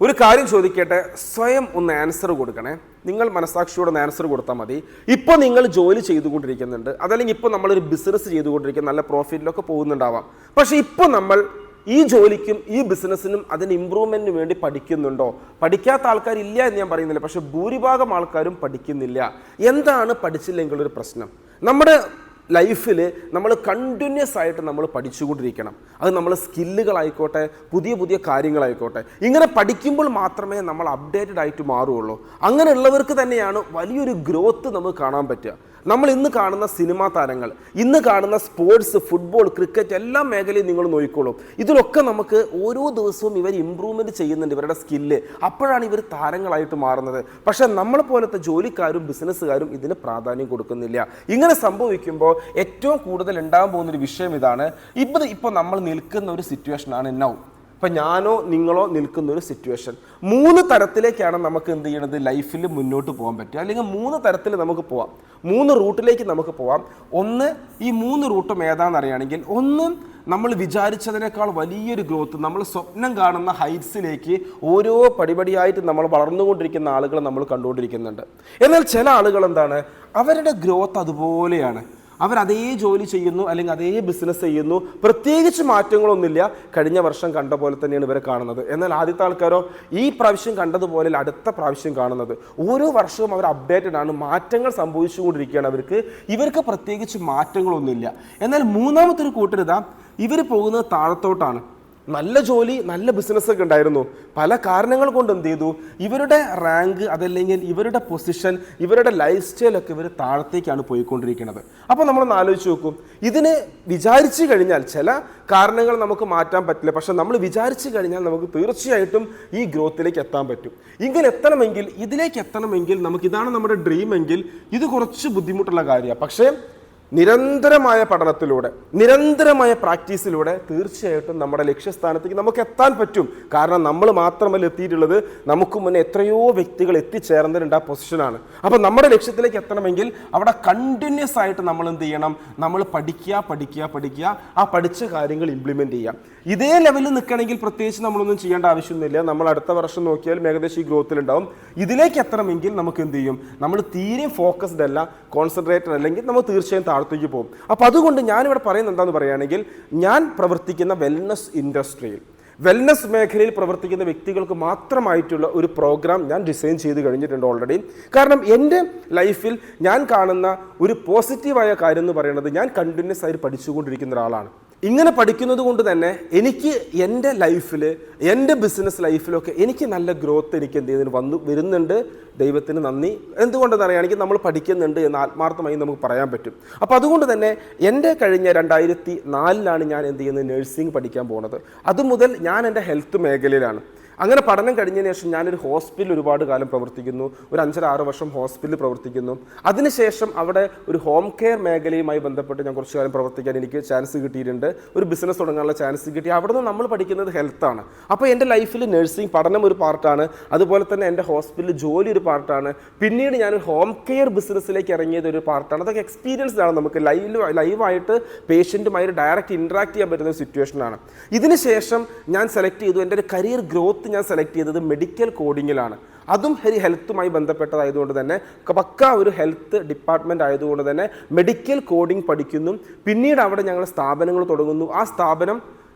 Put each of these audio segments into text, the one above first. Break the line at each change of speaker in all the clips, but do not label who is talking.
ഒരു കാര്യം ചോദിക്കട്ടെ, സ്വയം ഒന്ന് ആൻസർ കൊടുക്കണേ. നിങ്ങൾ മനസാക്ഷിയോടെ ആൻസർ കൊടുത്താൽ മതി. ഇപ്പോൾ നിങ്ങൾ ജോലി ചെയ്തുകൊണ്ടിരിക്കുന്നുണ്ട്, അതല്ലെങ്കിൽ ഇപ്പോൾ നമ്മളൊരു ബിസിനസ് ചെയ്തുകൊണ്ടിരിക്കുന്ന നല്ല പ്രോഫിറ്റിലൊക്കെ പോകുന്നുണ്ടാവാം. പക്ഷേ ഇപ്പോൾ നമ്മൾ ഈ ജോലിക്കും ഈ ബിസിനസ്സിനും അതിന് ഇമ്പ്രൂവ്മെൻറ്റിന് വേണ്ടി പഠിക്കുന്നുണ്ടോ? പഠിക്കാത്ത ആൾക്കാരില്ല എന്ന് ഞാൻ പറയുന്നില്ല, പക്ഷെ ഭൂരിഭാഗം ആൾക്കാരും പഠിക്കുന്നില്ല. എന്താണ് പഠിച്ചില്ലെങ്കിലൊരു പ്രശ്നം? നമ്മുടെ ലൈഫിൽ നമ്മൾ കണ്ടിന്യൂസ് ആയിട്ട് നമ്മൾ പഠിച്ചുകൊണ്ടിരിക്കണം. അത് നമ്മൾ സ്കില്ലുകളായിക്കോട്ടെ, പുതിയ പുതിയ കാര്യങ്ങളായിക്കോട്ടെ. ഇങ്ങനെ പഠിക്കുമ്പോൾ മാത്രമേ നമ്മൾ അപ്ഡേറ്റഡ് ആയിട്ട് മാറുകയുള്ളൂ. അങ്ങനെയുള്ളവർക്ക് തന്നെയാണ് വലിയൊരു ഗ്രോത്ത് നമുക്ക് കാണാൻ പറ്റുക. നമ്മൾ ഇന്ന് കാണുന്ന സിനിമാ താരങ്ങൾ, ഇന്ന് കാണുന്ന സ്പോർട്സ്, ഫുട്ബോൾ, ക്രിക്കറ്റ്, എല്ലാ മേഖലയും നിങ്ങൾ നോക്കിക്കോളും. ഇതിലൊക്കെ നമുക്ക് ഓരോ ദിവസവും ഇവർ ഇമ്പ്രൂവ്മെൻറ്റ് ചെയ്യുന്നുണ്ട് ഇവരുടെ സ്കില്ല്. അപ്പോഴാണ് ഇവർ താരങ്ങളായിട്ട് മാറുന്നത്. പക്ഷേ നമ്മളെ പോലത്തെ ജോലിക്കാരും ബിസിനസ്സുകാരും ഇതിന് പ്രാധാന്യം കൊടുക്കുന്നില്ല. ഇങ്ങനെ സംഭവിക്കുമ്പോൾ ഏറ്റവും കൂടുതൽ ഉണ്ടാകാൻ പോകുന്നൊരു വിഷയം ഇതാണ്. ഇപ്പോൾ നമ്മൾ നിൽക്കുന്ന ഒരു സിറ്റുവേഷനാണ് നൗ. ഇപ്പം ഞാനോ നിങ്ങളോ നിൽക്കുന്ന ഒരു സിറ്റുവേഷൻ. 3 തരത്തിലേക്കാണ് നമുക്ക് എന്ത് ചെയ്യണത്, ലൈഫിൽ മുന്നോട്ട് പോകാൻ പറ്റുക. അല്ലെങ്കിൽ 3 തരത്തിൽ നമുക്ക് പോവാം, 3 റൂട്ടിലേക്ക് നമുക്ക് പോവാം. ഒന്ന്, ഈ 3 റൂട്ടും ഏതാണെന്ന് അറിയുകയാണെങ്കിൽ, ഒന്ന് നമ്മൾ വിചാരിച്ചതിനേക്കാൾ വലിയൊരു ഗ്രോത്ത്, നമ്മൾ സ്വപ്നം കാണുന്ന ഹൈറ്റ്സിലേക്ക് ഓരോ പടിപടിയായിട്ട് നമ്മൾ വളർന്നുകൊണ്ടിരിക്കുന്ന ആളുകളെ നമ്മൾ കണ്ടുകൊണ്ടിരിക്കുന്നുണ്ട്. എന്നാൽ ചില ആളുകൾ എന്താണ്, അവരുടെ ഗ്രോത്ത് അതുപോലെയാണ്. അവരതേ ജോലി ചെയ്യുന്നു, അല്ലെങ്കിൽ അതേ ബിസിനസ് ചെയ്യുന്നു, പ്രത്യേകിച്ച് മാറ്റങ്ങളൊന്നുമില്ല. കഴിഞ്ഞ വർഷം കണ്ട പോലെ തന്നെയാണ് ഇവരെ കാണുന്നത്. എന്നാൽ ആദ്യത്തെ ആൾക്കാരോ ഈ പ്രാവശ്യം കണ്ടതുപോലെ അടുത്ത പ്രാവശ്യം കാണുന്നത്. ഓരോ വർഷവും അവർ അപ്ഡേറ്റഡ് ആണ്, മാറ്റങ്ങൾ സംഭവിച്ചുകൊണ്ടിരിക്കുകയാണ്. ഇവർക്ക് പ്രത്യേകിച്ച് മാറ്റങ്ങളൊന്നുമില്ല. എന്നാൽ മൂന്നാമത്തെ ഒരു കൂട്ടരുതാ, ഇവർ പോകുന്നത് താഴത്തോട്ടാണ്. നല്ല ജോലി, നല്ല ബിസിനസ്സൊക്കെ ഉണ്ടായിരുന്നു. പല കാരണങ്ങൾ കൊണ്ട് എന്ത് ചെയ്തു, ഇവരുടെ റാങ്ക്, അതല്ലെങ്കിൽ ഇവരുടെ പൊസിഷൻ, ഇവരുടെ ലൈഫ് സ്റ്റൈലൊക്കെ ഇവർ താഴത്തേക്കാണ് പോയിക്കൊണ്ടിരിക്കുന്നത്. അപ്പോൾ നമ്മളൊന്ന് ആലോചിച്ച് നോക്കും. ഇതിന് വിചാരിച്ചു കഴിഞ്ഞാൽ ചില കാരണങ്ങൾ നമുക്ക് മാറ്റാൻ പറ്റില്ല, പക്ഷെ നമ്മൾ വിചാരിച്ചു കഴിഞ്ഞാൽ നമുക്ക് തീർച്ചയായിട്ടും ഈ ഗ്രോത്തിലേക്ക് എത്താൻ പറ്റും. ഇങ്ങനെ എത്തണമെങ്കിൽ, ഇതിലേക്ക് എത്തണമെങ്കിൽ, ഇതാണ് നമ്മുടെ ഡ്രീം എങ്കിൽ ഇത് കുറച്ച് ബുദ്ധിമുട്ടുള്ള കാര്യമാണ്. പക്ഷേ നിരന്തരമായ പഠനത്തിലൂടെ, നിരന്തരമായ പ്രാക്ടീസിലൂടെ തീർച്ചയായിട്ടും നമ്മുടെ ലക്ഷ്യസ്ഥാനത്തേക്ക് നമുക്ക് എത്താൻ പറ്റും. കാരണം നമ്മൾ മാത്രമല്ല എത്തിയിട്ടുള്ളത്, നമുക്ക് മുന്നേ എത്രയോ വ്യക്തികൾ എത്തിച്ചേർന്നതിനുണ്ട് ആ പൊസിഷനാണ്. അപ്പോൾ നമ്മുടെ ലക്ഷ്യത്തിലേക്ക് എത്തണമെങ്കിൽ അവിടെ കണ്ടിന്യൂസ് ആയിട്ട് നമ്മൾ എന്ത് ചെയ്യണം, നമ്മൾ പഠിക്കുക, ആ പഠിച്ച കാര്യങ്ങൾ ഇംപ്ലിമെൻറ്റ് ചെയ്യാം. ഇതേ ലെവലിൽ നിൽക്കണമെങ്കിൽ പ്രത്യേകിച്ച് നമ്മളൊന്നും ചെയ്യേണ്ട ആവശ്യമൊന്നുമില്ല. നമ്മൾ അടുത്ത വർഷം നോക്കിയാൽ ഏകദേശം ഈ ഗ്രോത്തിലുണ്ടാവും. ഇതിലേക്ക് എത്തണമെങ്കിൽ നമുക്ക് എന്ത് ചെയ്യും, നമ്മൾ തീരെയും ഫോക്കസ്ഡ് അല്ല, കോൺസെൻട്രേറ്റഡ് അല്ലെങ്കിൽ നമ്മൾ തീർച്ചയായും താഴത്തേക്ക് പോകും. അപ്പോൾ അതുകൊണ്ട് ഞാനിവിടെ പറയുന്നത് എന്താണെന്ന് പറയുകയാണെങ്കിൽ, ഞാൻ പ്രവർത്തിക്കുന്ന വെൽനസ് ഇൻഡസ്ട്രിയിൽ, വെൽനസ് മേഖലയിൽ പ്രവർത്തിക്കുന്ന വ്യക്തികൾക്ക് മാത്രമായിട്ടുള്ള ഒരു പ്രോഗ്രാം ഞാൻ ഡിസൈൻ ചെയ്ത് കഴിഞ്ഞിട്ടുണ്ട് ഓൾറെഡി. കാരണം എൻ്റെ ലൈഫിൽ ഞാൻ കാണുന്ന ഒരു പോസിറ്റീവായ കാര്യം എന്ന് പറയുന്നത്, ഞാൻ കണ്ടിന്യൂസ് ആയിട്ട് പഠിച്ചുകൊണ്ടിരിക്കുന്ന ഒരാളാണ്. ഇങ്ങനെ പഠിക്കുന്നത് കൊണ്ട് തന്നെ എനിക്ക് എൻ്റെ ലൈഫിൽ, എൻ്റെ ബിസിനസ് ലൈഫിലൊക്കെ എനിക്ക് നല്ല ഗ്രോത്ത് എനിക്ക് എന്ത് ചെയ്യുന്നതിന് വരുന്നുണ്ട്. ദൈവത്തിന് നന്ദി. എന്തുകൊണ്ടെന്ന് അറിയുകയാണെങ്കിൽ നമ്മൾ പഠിക്കുന്നുണ്ട് എന്ന് ആത്മാർത്ഥമായി നമുക്ക് പറയാൻ പറ്റും. അപ്പോൾ അതുകൊണ്ട് തന്നെ എൻ്റെ കഴിഞ്ഞ 2004 ഞാൻ എന്ത് ചെയ്യുന്നത്, നഴ്സിംഗ് പഠിക്കാൻ പോകുന്നത്. അതുമുതൽ ഞാൻ എൻ്റെ ഹെൽത്ത് മേഖലയിലാണ്. അങ്ങനെ പഠനം കഴിഞ്ഞതിന് ശേഷം ഞാനൊരു ഹോസ്പിറ്റലിൽ ഒരുപാട് കാലം പ്രവർത്തിക്കുന്നു. ഒരു 5-6 വർഷം ഹോസ്പിറ്റലിൽ പ്രവർത്തിക്കുന്നു. അതിനുശേഷം അവിടെ ഒരു ഹോം കെയർ മേഖലയുമായി ബന്ധപ്പെട്ട് ഞാൻ കുറച്ച് കാലം പ്രവർത്തിക്കാൻ എനിക്ക് ചാൻസ് കിട്ടിയിട്ടുണ്ട്. ഒരു ബിസിനസ് തുടങ്ങാനുള്ള ചാൻസ് കിട്ടി. അവിടെ നിന്ന് നമ്മൾ പഠിക്കുന്നത് ഹെൽത്താണ്. അപ്പോൾ എൻ്റെ ലൈഫിൽ നഴ്സിംഗ് പഠനം ഒരു പാർട്ടാണ്, അതുപോലെ തന്നെ എൻ്റെ ഹോസ്പിറ്റലിൽ ജോലി ഒരു പാർട്ടാണ്. പിന്നീട് ഞാനൊരു ഹോം കെയർ ബിസിനസ്സിലേക്ക് ഇറങ്ങിയത് ഒരു പാർട്ടാണ്. അതൊക്കെ എക്സ്പീരിയൻസ് ആണ്. നമുക്ക് ലൈവായിട്ട് പേഷ്യൻറ്റുമായി ഡയറക്റ്റ് ഇൻട്രാക്ട് ചെയ്യാൻ പറ്റുന്ന ഒരു സിറ്റുവേഷനാണ്. ഇതിനുശേഷം ഞാൻ സെലക്ട് ചെയ്തു, എൻ്റെ ഒരു കരിയർ ഗ്രോത്ത് ഞാൻ സെലക്ട് ചെയ്തത് മെഡിക്കൽ കോഡിങ്ങിലാണ്. അതും ഹെൽത്തുമായി ബന്ധപ്പെട്ടതായതുകൊണ്ട് തന്നെ, പക്ക ഒരു ഹെൽത്ത് ഡിപ്പാർട്ട്മെൻറ്റ് ആയതുകൊണ്ട് തന്നെ മെഡിക്കൽ കോഡിംഗ് പഠിക്കുന്നു. പിന്നീട് അവിടെ ഞങ്ങൾ സ്ഥാപനങ്ങൾ തുടങ്ങുന്നു. ആ സ്ഥാപനം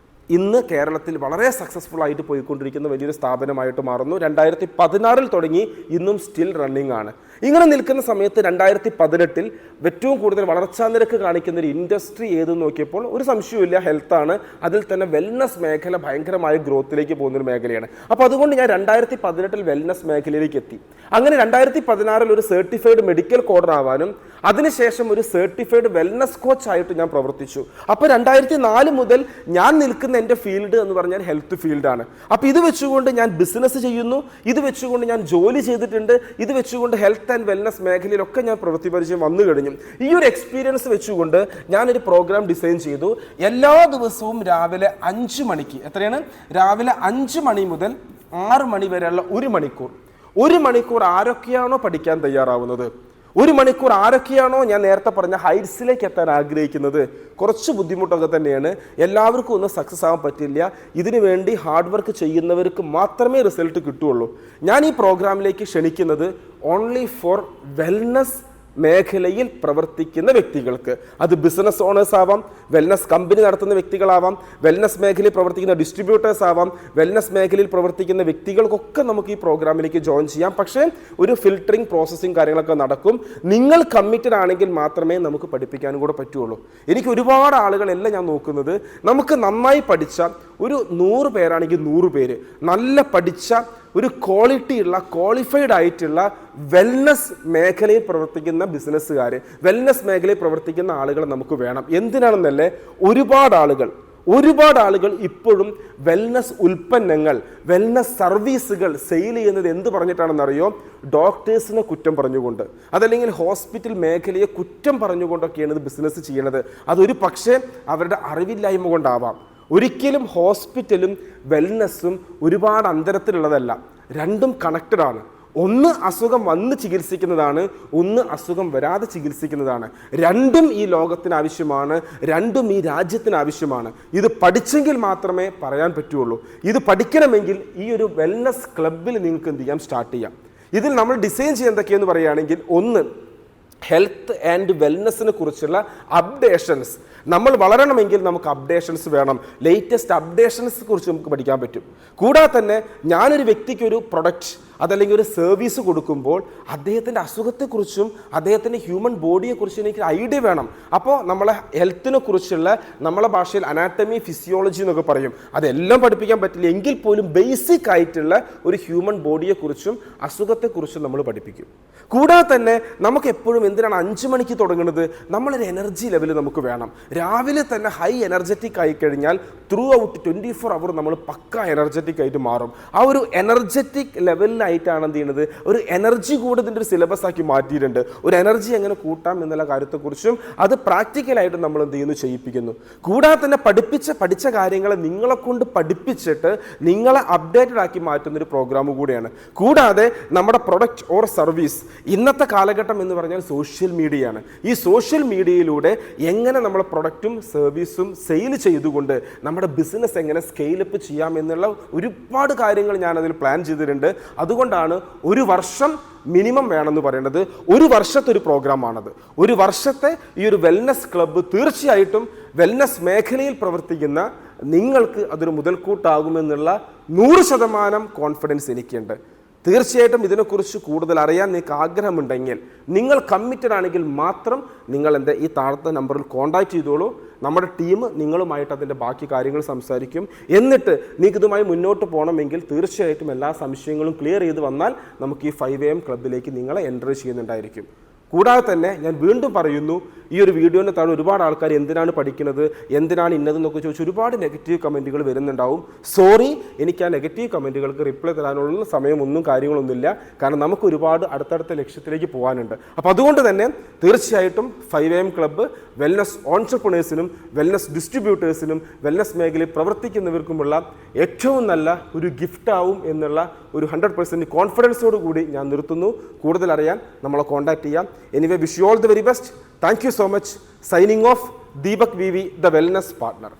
ഇന്ന് കേരളത്തിൽ വളരെ സക്സസ്ഫുൾ ആയിട്ട് പോയിക്കൊണ്ടിരിക്കുന്ന വലിയൊരു സ്ഥാപനമായിട്ട് മാറുന്നു. 2016 തുടങ്ങി, ഇന്നും സ്റ്റിൽ റണ്ണിങ് ആണ്. ഇങ്ങനെ നിൽക്കുന്ന സമയത്ത് 2018 ഏറ്റവും കൂടുതൽ വളർച്ചാ നിരക്ക് കാണിക്കുന്ന ഒരു ഇൻഡസ്ട്രി ഏതെന്ന് നോക്കിയപ്പോൾ ഒരു സംശയമില്ല, ഹെൽത്താണ്. അതിൽ തന്നെ വെൽനസ് മേഖല ഭയങ്കരമായ ഗ്രോത്തിലേക്ക് പോകുന്നൊരു മേഖലയാണ്. അപ്പോൾ അതുകൊണ്ട് ഞാൻ 2018 വെൽനസ് മേഖലയിലേക്ക് എത്തി. അങ്ങനെ 2016 ഒരു സർട്ടിഫൈഡ് മെഡിക്കൽ കോഡർ ആവാനും അതിനുശേഷം ഒരു സർട്ടിഫൈഡ് വെൽനസ് കോച്ച് ആയിട്ട് ഞാൻ പ്രവർത്തിച്ചു. അപ്പോൾ 2004 മുതൽ ഞാൻ നിൽക്കുന്ന എൻ്റെ ഫീൽഡ് എന്ന് പറഞ്ഞാൽ ഹെൽത്ത് ഫീൽഡാണ്. അപ്പോൾ ഇത് വെച്ചുകൊണ്ട് ഞാൻ ബിസിനസ് ചെയ്യുന്നു, ഇത് വെച്ചുകൊണ്ട് ഞാൻ ജോലി ചെയ്തിട്ടുണ്ട്, ഇത് വെച്ചുകൊണ്ട് ഹെൽത്ത് ആൻഡ് വെൽനസ് മേഖലയിലൊക്കെ ഞാൻ പ്രവൃത്തി പരിചയം വന്നു കഴിഞ്ഞു. ഈ ഒരു എക്സ്പീരിയൻസ് വെച്ചുകൊണ്ട് ഞാനൊരു പ്രോഗ്രാം ഡിസൈൻ ചെയ്തു. എല്ലാ ദിവസവും രാവിലെ 5 മണിക്ക്, എത്രയാണ്, രാവിലെ 5 മണി മുതൽ 6 മണി വരെയുള്ള 1 മണിക്കൂർ ആരൊക്കെയാണോ പഠിക്കാൻ തയ്യാറാവുന്നത്, 1 മണിക്കൂർ ആരൊക്കെയാണോ ഞാൻ നേരത്തെ പറഞ്ഞ ഹൈറ്റ്സിലേക്ക് എത്താൻ ആഗ്രഹിക്കുന്നത്, കുറച്ച് ബുദ്ധിമുട്ടൊക്കെ തന്നെയാണ്. എല്ലാവർക്കും ഒന്നും സക്സസ് ആവാൻ പറ്റില്ല. ഇതിനു വേണ്ടി ഹാർഡ് വർക്ക് ചെയ്യുന്നവർക്ക് മാത്രമേ റിസൾട്ട് കിട്ടുകയുള്ളൂ. ഞാൻ ഈ പ്രോഗ്രാമിലേക്ക് ക്ഷണിക്കുന്നത് ഓൺലി ഫോർ വെൽനസ് മേഖലയിൽ പ്രവർത്തിക്കുന്ന വ്യക്തികൾക്ക്. അത് ബിസിനസ് ഓണേഴ്സ് ആവാം, വെൽനസ് കമ്പനി നടത്തുന്ന വ്യക്തികളാവാം, വെൽനസ് മേഖലയിൽ പ്രവർത്തിക്കുന്ന ഡിസ്ട്രിബ്യൂട്ടേഴ്സ് ആവാം, വെൽനസ് മേഖലയിൽ പ്രവർത്തിക്കുന്ന വ്യക്തികൾക്കൊക്കെ നമുക്ക് ഈ പ്രോഗ്രാമിലേക്ക് ജോയിൻ ചെയ്യാം. പക്ഷേ ഒരു ഫിൽറ്ററിങ് പ്രോസസ്സിങ് കാര്യങ്ങളൊക്കെ നടക്കും. നിങ്ങൾ കമ്മിറ്റഡ് ആണെങ്കിൽ മാത്രമേ നമുക്ക് പഠിപ്പിക്കാനും കൂടെ പറ്റുള്ളൂ. എനിക്ക് ഒരുപാട് ആളുകളെല്ലാം ഞാൻ നോക്കുന്നത്, നമുക്ക് നന്നായി പഠിച്ച ഒരു 100 പേരാണെങ്കിൽ 100 പേര് നല്ല പഠിച്ച ഒരു ക്വാളിഫൈഡ് ആയിട്ടുള്ള വെൽനസ് മേഖലയിൽ പ്രവർത്തിക്കുന്ന ബിസിനസ്സുകാർ, വെൽനസ് മേഖലയിൽ പ്രവർത്തിക്കുന്ന ആളുകൾ നമുക്ക് വേണം. എന്തിനാണെന്നല്ലേ, ഒരുപാട് ആളുകൾ ഇപ്പോഴും വെൽനസ് ഉൽപ്പന്നങ്ങൾ, വെൽനസ് സർവീസുകൾ സെയിൽ ചെയ്യുന്നത് എന്ത് പറഞ്ഞിട്ടാണെന്നറിയോ? ഡോക്ടേഴ്സിനെ കുറ്റം പറഞ്ഞുകൊണ്ട്, അതല്ലെങ്കിൽ ഹോസ്പിറ്റൽ മേഖലയെ കുറ്റം പറഞ്ഞുകൊണ്ടൊക്കെയാണ് ഇത് ബിസിനസ് ചെയ്യണത്. അതൊരു പക്ഷേ അവരുടെ അറിവില്ലായ്മ കൊണ്ടാവാം. ഒരിക്കലും ഹോസ്പിറ്റലും വെൽനസ്സും ഒരുപാട് അന്തരത്തിലുള്ളതല്ല, രണ്ടും കണക്റ്റഡ് ആണ്. ഒന്ന് അസുഖം വന്ന് ചികിത്സിക്കുന്നതാണ്, ഒന്ന് അസുഖം വരാതെ ചികിത്സിക്കുന്നതാണ്. രണ്ടും ഈ ലോകത്തിന് ആവശ്യമാണ്, രണ്ടും ഈ രാജ്യത്തിന് ആവശ്യമാണ്. ഇത് പഠിച്ചെങ്കിൽ മാത്രമേ പറയാൻ പറ്റുള്ളൂ. ഇത് പഠിക്കണമെങ്കിൽ ഈ ഒരു വെൽനസ് ക്ലബിൽ നിങ്ങൾക്ക് എന്ത് ചെയ്യാം, സ്റ്റാർട്ട് ചെയ്യാം. ഇതിൽ നമ്മൾ ഡിസൈൻ ചെയ്യാൻ എന്തൊക്കെയെന്ന് പറയുകയാണെങ്കിൽ, ഒന്ന് ഹെൽത്ത് ആൻഡ് വെൽനസ്സിനെ കുറിച്ചുള്ള അപ്ഡേഷൻസ്. നമ്മൾ വളരണമെങ്കിൽ നമുക്ക് അപ്ഡേഷൻസ് വേണം. ലേറ്റസ്റ്റ് അപ്ഡേഷൻസ് കുറിച്ച് നമുക്ക് പഠിക്കാൻ പറ്റും. കൂടാതെ തന്നെ ഞാനൊരു വ്യക്തിക്ക് ഒരു പ്രൊഡക്റ്റ് അതല്ലെങ്കിൽ ഒരു സർവീസ് കൊടുക്കുമ്പോൾ അദ്ദേഹത്തിൻ്റെ അസുഖത്തെക്കുറിച്ചും അദ്ദേഹത്തിൻ്റെ ഹ്യൂമൻ ബോഡിയെക്കുറിച്ചും എനിക്ക് ഐഡിയ വേണം. അപ്പോൾ നമ്മളെ ഹെൽത്തിനെ കുറിച്ചുള്ള, നമ്മളെ ഭാഷയിൽ അനാറ്റമി ഫിസിയോളജി എന്നൊക്കെ പറയും, അതെല്ലാം പഠിപ്പിക്കാൻ പറ്റില്ല എങ്കിൽ പോലും ബേസിക് ആയിട്ടുള്ള ഒരു ഹ്യൂമൻ ബോഡിയെക്കുറിച്ചും അസുഖത്തെക്കുറിച്ചും നമ്മൾ പഠിപ്പിക്കും. കൂടാതെ തന്നെ നമുക്ക് എപ്പോഴും എന്തിനാണ് 5 മണിക്ക് തുടങ്ങുന്നത്, നമ്മളൊരു എനർജി ലെവൽ നമുക്ക് വേണം. രാവിലെ തന്നെ ഹൈ എനർജറ്റിക് ആയി കഴിഞ്ഞാൽ ത്രൂ ഔട്ട് 24 അവർ നമ്മൾ പക്ക എനർജറ്റിക് ആയിട്ട് മാറും. ആ ഒരു എനർജറ്റിക് ലെവലിനായിട്ടാണ് എന്ത് ചെയ്യുന്നത്, ഒരു എനർജി കൂടെ ഇതിൻ്റെ ഒരു സിലബസ് ആക്കി മാറ്റിയിട്ടുണ്ട്. ഒരു എനർജി എങ്ങനെ കൂട്ടാം എന്നുള്ള കാര്യത്തെക്കുറിച്ചും അത് പ്രാക്ടിക്കലായിട്ട് നമ്മൾ എന്ത് ചെയ്യുന്നു, ചെയ്യിപ്പിക്കുന്നു. കൂടാതെ തന്നെ പഠിച്ച കാര്യങ്ങളെ നിങ്ങളെ കൊണ്ട് പഠിപ്പിച്ചിട്ട് നിങ്ങളെ അപ്ഡേറ്റഡ് ആക്കി മാറ്റുന്ന ഒരു പ്രോഗ്രാം കൂടിയാണ്. കൂടാതെ നമ്മുടെ പ്രൊഡക്റ്റ് ഓർ സർവീസ്, ഇന്നത്തെ കാലഘട്ടം എന്ന് പറഞ്ഞാൽ സോഷ്യൽ മീഡിയയാണ്. ഈ സോഷ്യൽ മീഡിയയിലൂടെ എങ്ങനെ നമ്മളെ പ്രൊഡക്റ്റും സർവീസും സെയിൽ ചെയ്തുകൊണ്ട് നമ്മുടെ ബിസിനസ് എങ്ങനെ സ്കെയിലപ്പ് ചെയ്യാം എന്നുള്ള ഒരുപാട് കാര്യങ്ങൾ ഞാനതിൽ പ്ലാൻ ചെയ്തിട്ടുണ്ട്. അതുകൊണ്ടാണ് 1 വർഷം മിനിമം വേണമെന്ന് പറയുന്നത്. 1 വർഷത്തെ ഒരു പ്രോഗ്രാമാണത്. 1 വർഷത്തെ ഈ ഒരു വെൽനസ് ക്ലബ്ബ് തീർച്ചയായിട്ടും വെൽനസ് മേഖലയിൽ പ്രവർത്തിക്കുന്ന നിങ്ങൾക്ക് അതൊരു മുതൽക്കൂട്ടാകുമെന്നുള്ള 100% കോൺഫിഡൻസ് എനിക്കുണ്ട്. തീർച്ചയായിട്ടും ഇതിനെക്കുറിച്ച് കൂടുതൽ അറിയാൻ നിങ്ങൾക്ക് ആഗ്രഹമുണ്ടെങ്കിൽ, നിങ്ങൾ കമ്മിറ്റഡ് ആണെങ്കിൽ മാത്രം നിങ്ങൾ എൻ്റെ ഈ താഴത്തെ നമ്പറിൽ കോൺടാക്ട് ചെയ്തോളൂ. നമ്മുടെ ടീം നിങ്ങളുമായിട്ട് അതിൻ്റെ ബാക്കി കാര്യങ്ങൾ സംസാരിക്കും. എന്നിട്ട് നിങ്ങൾക്ക് ഇതുമായി മുന്നോട്ട് പോകണമെങ്കിൽ തീർച്ചയായിട്ടും എല്ലാ സംശയങ്ങളും ക്ലിയർ ചെയ്ത് വന്നാൽ നമുക്ക് ഈ 5 AM ക്ലബിലേക്ക് നിങ്ങളെ എൻട്രി ചെയ്യുന്നുണ്ടായിരിക്കും. കൂടാതെ തന്നെ ഞാൻ വീണ്ടും പറയുന്നു, ഈ ഒരു വീഡിയോൻ്റെ താഴെ ഒരുപാട് ആൾക്കാർ എന്തിനാണ് പഠിക്കുന്നത്, എന്തിനാണ് ഇന്നതെന്നൊക്കെ ചോദിച്ച് ഒരുപാട് നെഗറ്റീവ് കമൻറ്റുകൾ വരുന്നുണ്ടാവും. സോറി, എനിക്ക് ആ നെഗറ്റീവ് കമൻറ്റുകൾക്ക് റിപ്ലൈ തരാനുള്ള സമയമൊന്നും കാര്യങ്ങളൊന്നുമില്ല. കാരണം നമുക്ക് ഒരുപാട് അടുത്തടുത്ത ലക്ഷ്യത്തിലേക്ക് പോകാനുണ്ട്. അപ്പോൾ അതുകൊണ്ട് തന്നെ തീർച്ചയായിട്ടും 5 AM ക്ലബ്ബ് വെൽനസ് ഓൺട്രപ്രണേഴ്സിനും വെൽനസ് ഡിസ്ട്രിബ്യൂട്ടേഴ്സിനും വെൽനസ് മേഖലയിൽ പ്രവർത്തിക്കുന്നവർക്കുമുള്ള ഏറ്റവും നല്ല ഒരു ഗിഫ്റ്റാവും എന്നുള്ള ഒരു 100% കോൺഫിഡൻസോട് കൂടി ഞാൻ നിർത്തുന്നു. കൂടുതൽ അറിയാൻ നമ്മളെ കോൺടാക്ട് ചെയ്യാം. Anyway, wish you all the very best. Thank you so much. Signing off, Deepak VV, the Wellness Partner.